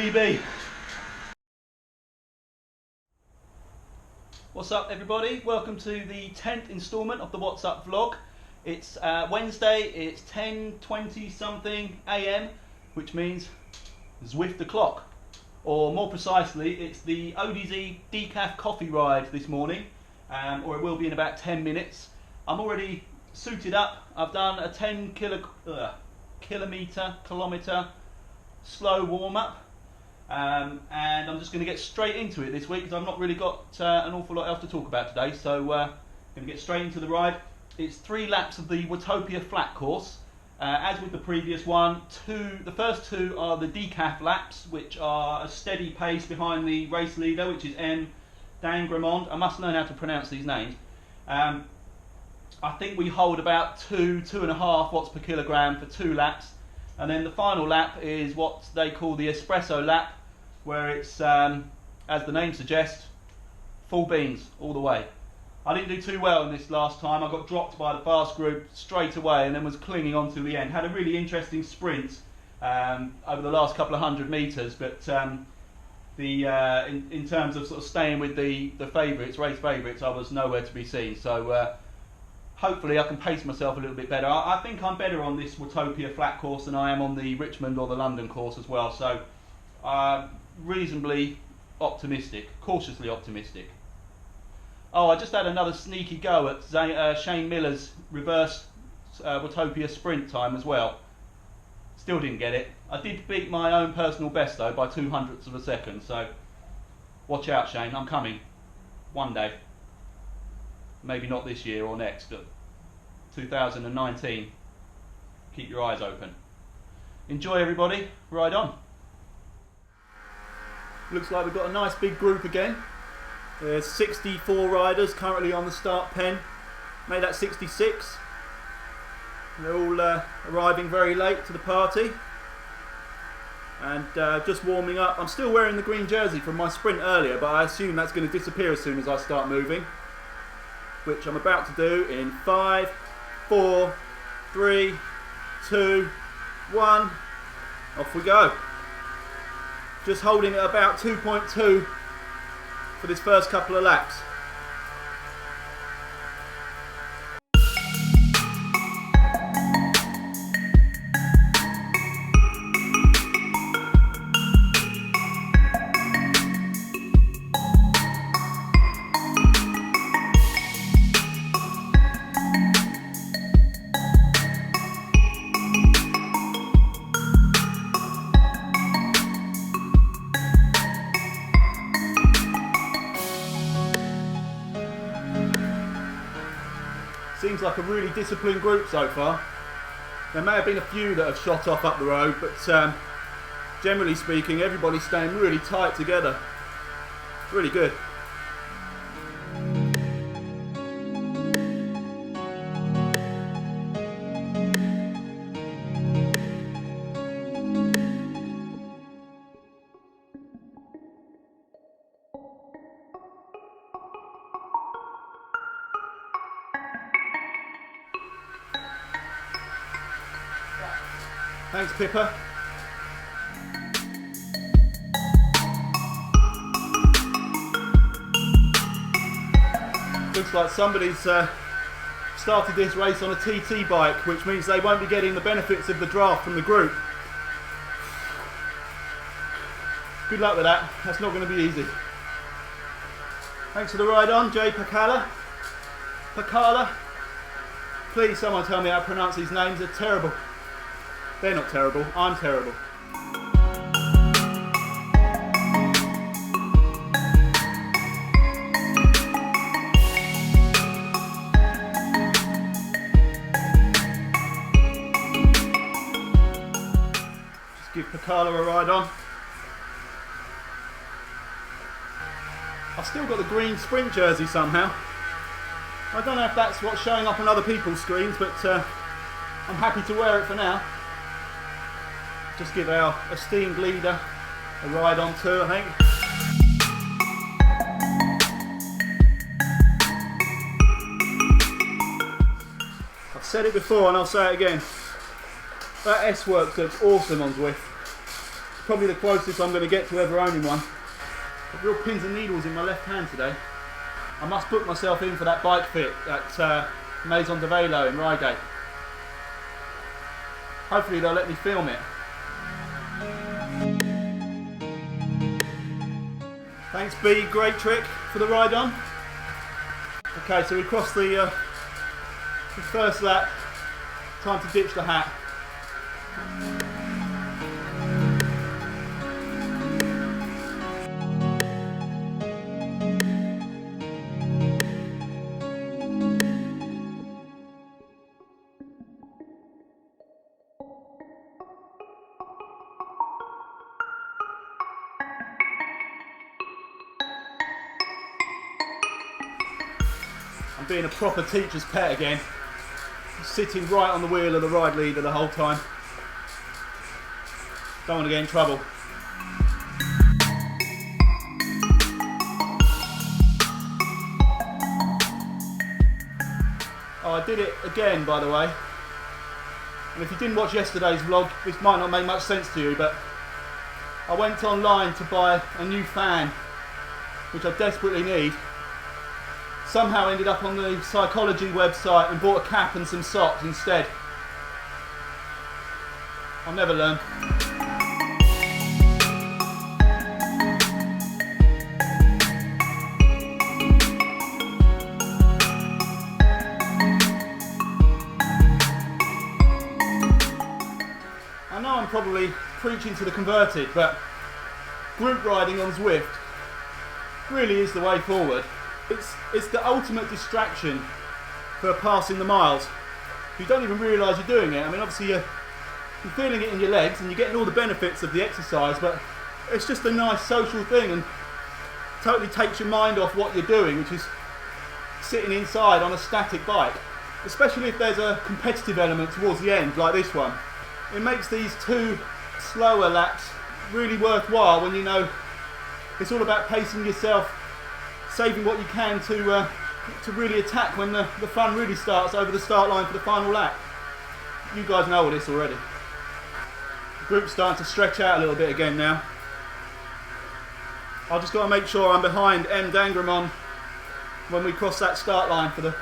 GB. What's up everybody? Welcome to the 10th instalment of the What's Up vlog. It's Wednesday, it's 10:20 something AM, which means Zwift o'clock. Or more precisely, it's the ODZ Decaf coffee ride this morning, or it will be in about 10 minutes. I'm already suited up. I've done a 10 kilometre slow warm-up, and I'm just going to get straight into it this week because I've not really got an awful lot else to talk about today, so going to get straight into the ride. It's 3 laps of the Watopia flat course. As with the previous one, the first 2 are the decaf laps, which are a steady pace behind the race leader, which is M. Dangramond. I must learn how to pronounce these names. I think we hold about 2.5 watts per kilogram for 2 laps, and then the final lap is what they call the espresso lap, where it's, as the name suggests, full beans all the way. I didn't do too well in this last time. I got dropped by the fast group straight away and then was clinging on to the end. Had a really interesting sprint over the last couple of 100 metres, but in terms of sort of staying with the favourites, race favourites, I was nowhere to be seen. So hopefully I can pace myself a little bit better. I think I'm better on this Watopia flat course than I am on the Richmond or the London course as well. So reasonably optimistic, cautiously optimistic. Oh, I just had another sneaky go at Shane Miller's reverse Watopia sprint time as well. Still didn't get it. I did beat my own personal best though by 0.02 of a second, so watch out Shane, I'm coming. One day. Maybe not this year or next, but 2019. Keep your eyes open. Enjoy everybody, ride on. Looks like we've got a nice big group again. There's 64 riders currently on the start pen. Made that 66. They're all arriving very late to the party. And just warming up. I'm still wearing the green jersey from my sprint earlier, but I assume that's going to disappear as soon as I start moving. Which I'm about to do in 5, 4, 3, 2, 1. Off we go. Just holding at about 2.2 for this first couple of laps. Seems like a really disciplined group so far. There may have been a few that have shot off up the road, but generally speaking, everybody's staying really tight together. Really good. Thanks, Pippa. Looks like somebody's started this race on a TT bike, which means they won't be getting the benefits of the draft from the group. Good luck with that. That's not going to be easy. Thanks for the ride on, Jay Pacala. Please, someone tell me how to pronounce these names. They're terrible. They're not terrible, I'm terrible. Just give Pacala a ride on. I've still got the green sprint jersey somehow. I don't know if that's what's showing up on other people's screens, but I'm happy to wear it for now. Just give our esteemed leader a ride on too, I think. I've said it before and I'll say it again. That S-Works looks awesome on Zwift. probably the closest I'm going to get to ever owning one. Got real pins and needles in my left hand today. I must book myself in for that bike fit at Maison de Velo in Reigate. Hopefully they'll let me film it. Thanks B, great trick for the ride on. Okay, so we crossed the first lap. Time to ditch the hat. I'm being a proper teacher's pet again. Sitting right on the wheel of the ride leader the whole time. Don't want to get in trouble. Oh, I did it again, by the way. And if you didn't watch yesterday's vlog, this might not make much sense to you, but I went online to buy a new fan, which I desperately need. Somehow ended up on the Psychology website and bought a cap and some socks instead. I'll never learn. I know I'm probably preaching to the converted, but group riding on Zwift really is the way forward. It's the ultimate distraction for passing the miles. You don't even realise you're doing it. I mean, obviously you're feeling it in your legs and you're getting all the benefits of the exercise, but it's just a nice social thing and totally takes your mind off what you're doing, which is sitting inside on a static bike. Especially if there's a competitive element towards the end, like this one. It makes these two slower laps really worthwhile when you know it's all about pacing yourself, saving what you can to really attack when the fun really starts over the start line for the final lap. You guys know all this already. The group's starting to stretch out a little bit again now. I've just got to make sure I'm behind M. Dangramon when we cross that start line for the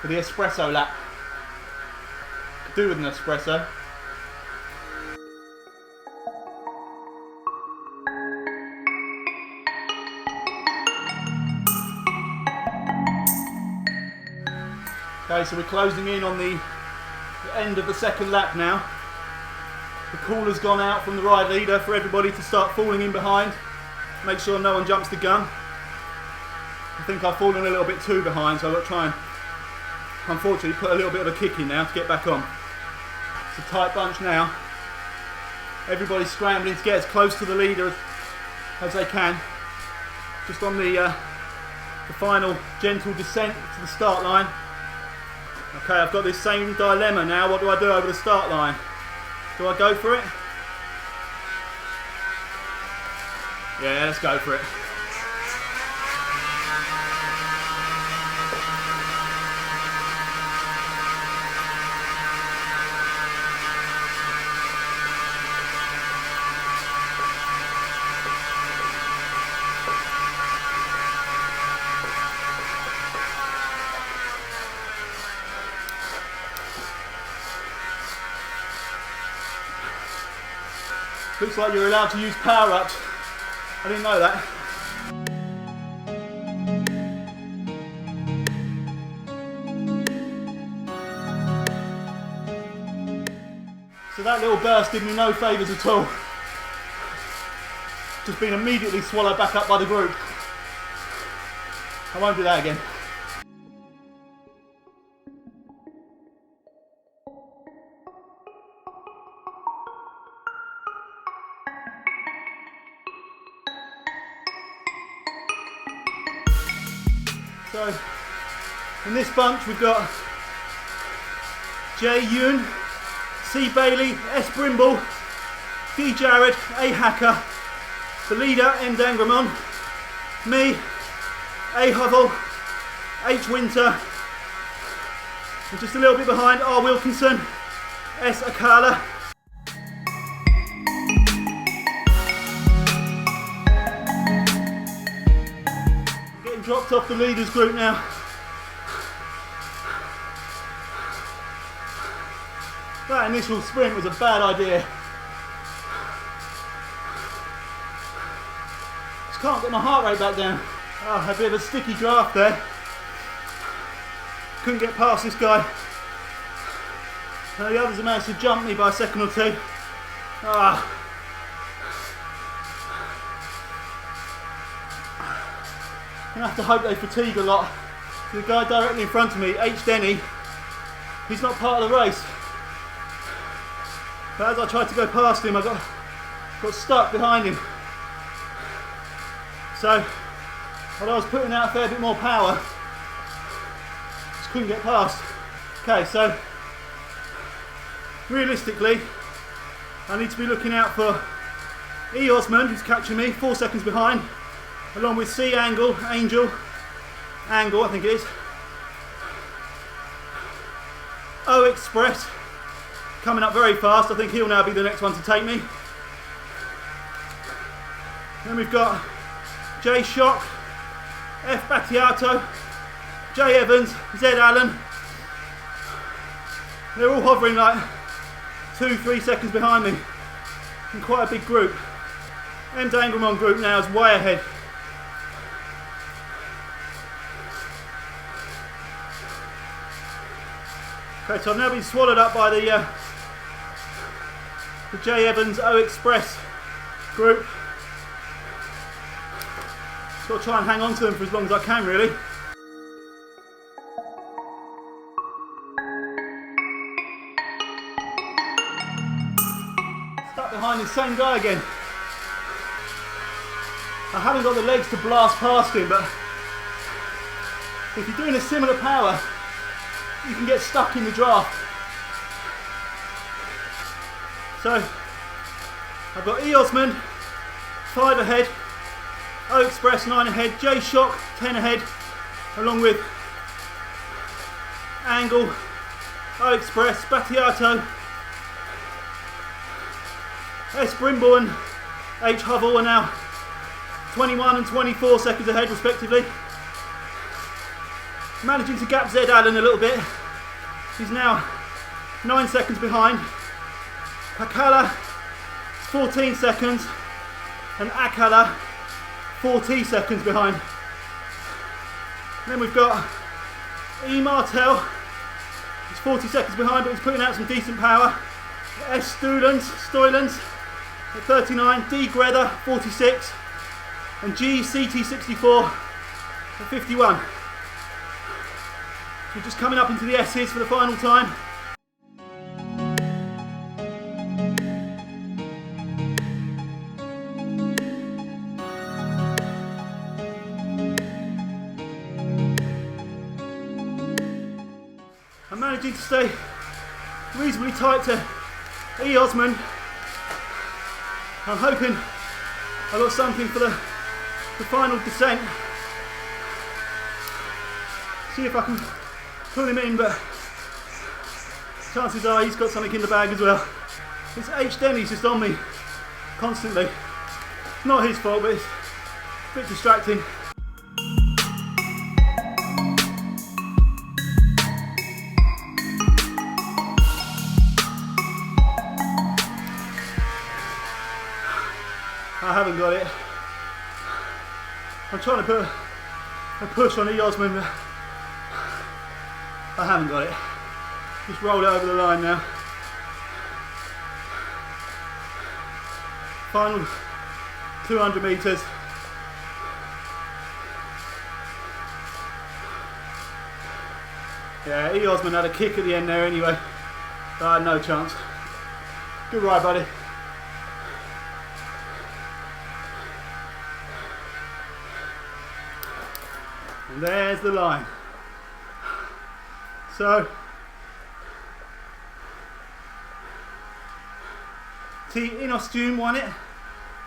espresso lap. Could do with an espresso. Okay, so we're closing in on the end of the second lap now. The caller's gone out from the ride leader for everybody to start falling in behind. Make sure no one jumps the gun. I think I've fallen a little bit too behind, so I've got to try and, unfortunately, put a little bit of a kick in now to get back on. It's a tight bunch now. Everybody's scrambling to get as close to the leader as they can. Just on the final gentle descent to the start line. Okay, I've got this same dilemma now. What do I do over the start line? Do I go for it? Yeah, let's go for it. Looks like you're allowed to use power-ups. I didn't know that. So that little burst did me no favours at all. Just been immediately swallowed back up by the group. I won't do that again. So, in this bunch we've got J. Yoon, C. Bailey, S. Brimble, D. Jared, A. Hacker, the leader, M. Dangramon, me, A. Hovell, H. Winter, and just a little bit behind R. Wilkinson, S. Akala. dropped off the leaders group now. That initial sprint was a bad idea. Just can't get my heart rate back down. Oh, a bit of a sticky draft there. Couldn't get past this guy. The others have managed to jump me by a second or two. Ah. I'm going to have to hope they fatigue a lot. The guy directly in front of me, H. Denny, he's not part of the race. But as I tried to go past him, I got stuck behind him. So, while I was putting out a fair bit more power, just couldn't get past. Okay, so realistically, I need to be looking out for E. Osmond, who's catching me 4 seconds behind, along with C. Angel, I think it is. O Express, coming up very fast. I think he'll now be the next one to take me. Then we've got J. Shock, F. Battiato, J. Evans, Z. Allen. They're all hovering like 2-3 seconds behind me in quite a big group. M. Dangelmon group now is way ahead. Okay, so I've now been swallowed up by the J. Evans O Express group. Just got to try and hang on to them for as long as I can, really. Stuck behind this same guy again. I haven't got the legs to blast past him, but if you're doing a similar power, you can get stuck in the draft. So I've got E. Osmond 5 ahead, O Express 9 ahead, J. Shock 10 ahead, along with Angle, O Express, Battiato, S. Brimble and H. Hovell are now 21 and 24 seconds ahead respectively. Managing to gap Z. Allen a little bit. He's now 9 seconds behind. Pakala 14 seconds and Akala 40 seconds behind. And then we've got E. Martel, he's 40 seconds behind, but he's putting out some decent power. S. Stoylens at 39, D. Grether 46 and G. CT64 at 51. We're just coming up into the S's for the final time. I'm managing to stay reasonably tight to E. Osmond. I'm hoping I got something for the final descent. See if I can pull him in, but chances are he's got something in the bag as well. This H. Denny's just on me constantly. It's not his fault, but it's a bit distracting. I haven't got it. I'm trying to put a push on E. Osmond, but I haven't got it. Just rolled it over the line now. Final 200 metres. Yeah, E. Osmond had a kick at the end there anyway. But I had no chance. Good ride, buddy. And there's the line. So, T. Inostume won it,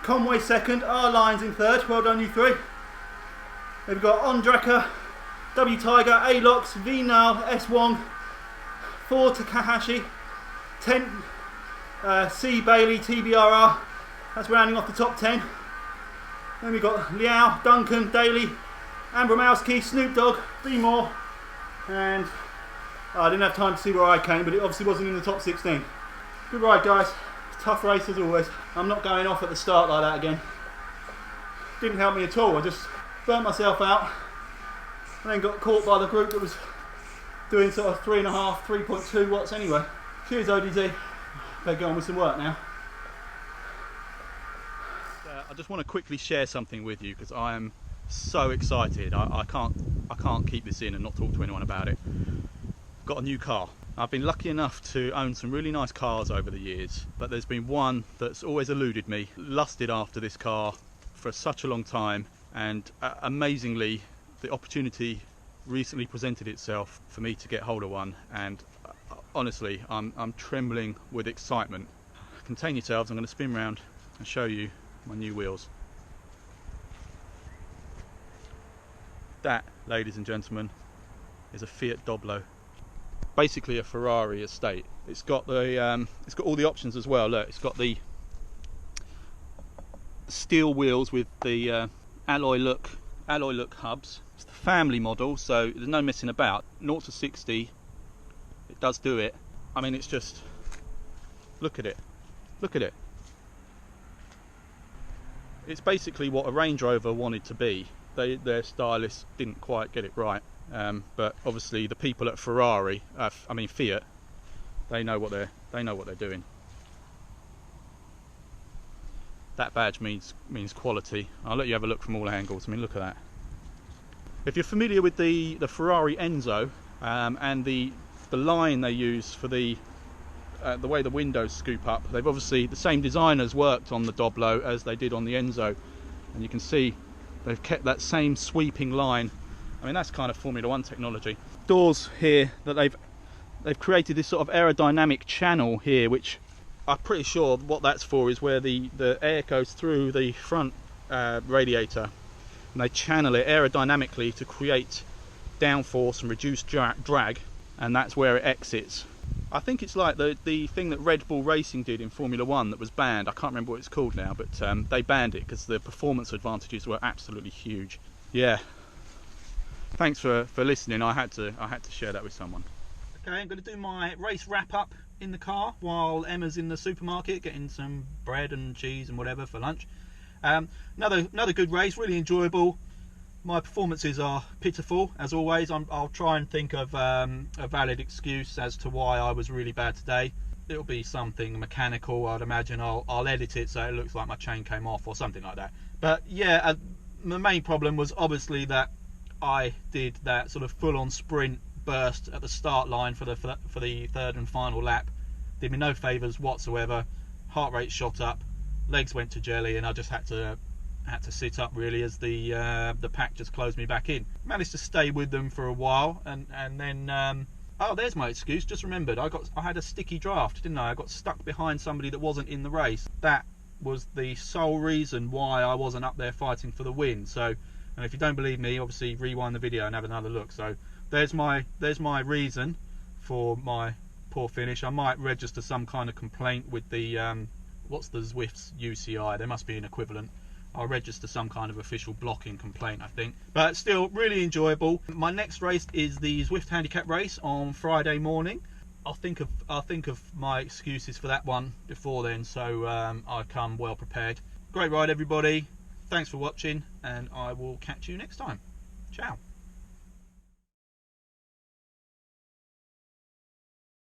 Conway second, R. Lyons in third. Well done, you three. They've got Ondraka, W. Tiger, A. Locks, V. Nile, S. Wong, 4. Takahashi, 10. C. Bailey, TBRR. That's rounding off the top 10. Then we've got Liao, Duncan, Daly, Abramowski, Snoop Dogg, Be More, and I didn't have time to see where I came, but it obviously wasn't in the top 16. Good ride, guys. Tough race as always. I'm not going off at the start like that again. Didn't help me at all. I just burnt myself out and then got caught by the group that was doing sort of 3.5, 3.2 watts anyway. Cheers, ODZ. Better get on with some work now. I just want to quickly share something with you because I am so excited. I can't keep this in and not talk to anyone about it. I've got a new car. I've been lucky enough to own some really nice cars over the years, but there's been one that's always eluded me. Lusted after this car for such a long time, and amazingly the opportunity recently presented itself for me to get hold of one, and honestly I'm trembling with excitement. Contain yourselves, I'm going to spin round and show you my new wheels. That, ladies and gentlemen, is a Fiat Doblo. Basically a Ferrari estate. It's got the it's got all the options as well. Look, it's got the steel wheels with the alloy look hubs. It's the family model, so there's no messing about. 0 to 60, it does do it. I mean, it's just, look at it, look at it. It's basically what a Range Rover wanted to be. Their stylists didn't quite get it right. But obviously the people at Ferrari, I mean Fiat, they know what they're doing. That badge means quality. I'll let you have a look from all angles. I mean, look at that. If you're familiar with the Ferrari Enzo and the line they use for the way the windows scoop up, they've obviously, the same designers worked on the Doblo as they did on the Enzo, and you can see they've kept that same sweeping line. I mean, that's kind of Formula One technology. Doors here that they've created this sort of aerodynamic channel here, which I'm pretty sure what that's for is where the air goes through the front radiator, and they channel it aerodynamically to create downforce and reduce drag, and that's where it exits. I think it's like the thing that Red Bull Racing did in Formula One that was banned. I can't remember what it's called now, but they banned it because the performance advantages were absolutely huge. Yeah. Thanks for listening. I had to share that with someone. Okay, I'm going to do my race wrap up in the car while Emma's in the supermarket getting some bread and cheese and whatever for lunch. Another good race, really enjoyable. My performances are pitiful as always. I'll try and think of a valid excuse as to why I was really bad today. It'll be something mechanical, I'd imagine. I'll edit it so it looks like my chain came off or something like that. But yeah, the main problem was obviously that I did that sort of full-on sprint burst at the start line for the third and final lap. Did me no favours whatsoever. Heart rate shot up, legs went to jelly, and I just had to sit up really as the pack just closed me back in. Managed to stay with them for a while, and then oh, there's my excuse. Just remembered, I had a sticky draft, didn't I? I got stuck behind somebody that wasn't in the race. That was the sole reason why I wasn't up there fighting for the win. So. And if you don't believe me, obviously rewind the video and have another look. So there's my reason for my poor finish. I might register some kind of complaint with the what's the Zwift's UCI? There must be an equivalent. I'll register some kind of official blocking complaint, I think. But still, really enjoyable. My next race is the Zwift handicap race on Friday morning. I'll think of my excuses for that one before then, so I come well prepared. Great ride, everybody. Thanks for watching, and I will catch you next time. Ciao.